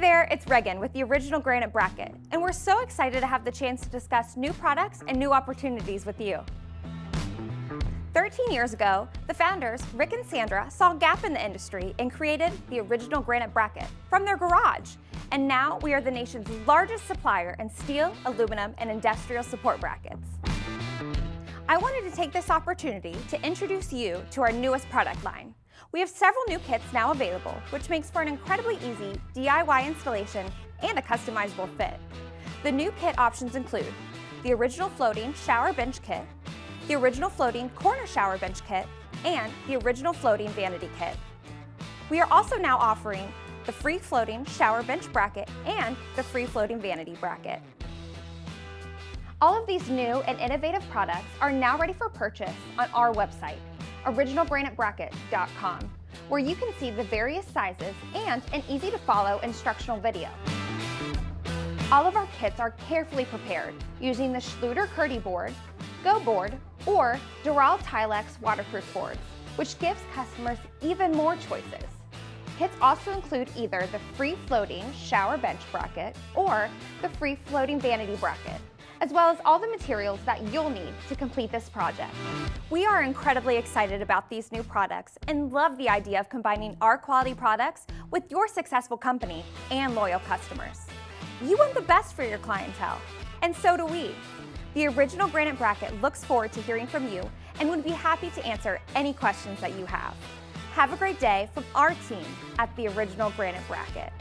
there, it's Regan with the original Granite bracket, and we're so excited to have the chance to discuss new products and new opportunities with you. 13 years ago, the founders, Rick and Sandra, saw a gap in the industry and created the original Granite bracket from their garage. And now we are the nation's largest supplier in steel, aluminum, and industrial support brackets. I wanted to take this opportunity to introduce you to our newest product line. We have several new kits now available, which makes for an incredibly easy DIY installation and a customizable fit. The new kit options include the original floating shower bench kit, the original floating corner shower bench kit, and the original floating vanity kit. We are also now offering the free floating shower bench bracket and the free floating vanity bracket. All of these new and innovative products are now ready for purchase on our website, originalgranitebracket.com, where you can see the various sizes and an easy-to-follow instructional video. All of our kits are carefully prepared using the Schluter-Curdy board, Go board, or Dural Tilex waterproof boards, which gives customers even more choices. Kits also include either the free floating shower bench bracket or the free floating vanity bracket, as well as all the materials that you'll need to complete this project. We are incredibly excited about these new products and love the idea of combining our quality products with your successful company and loyal customers. You want the best for your clientele, and so do we. The original Granite bracket looks forward to hearing from you and would be happy to answer any questions that you have. Have a great day from our team at the original Granite bracket.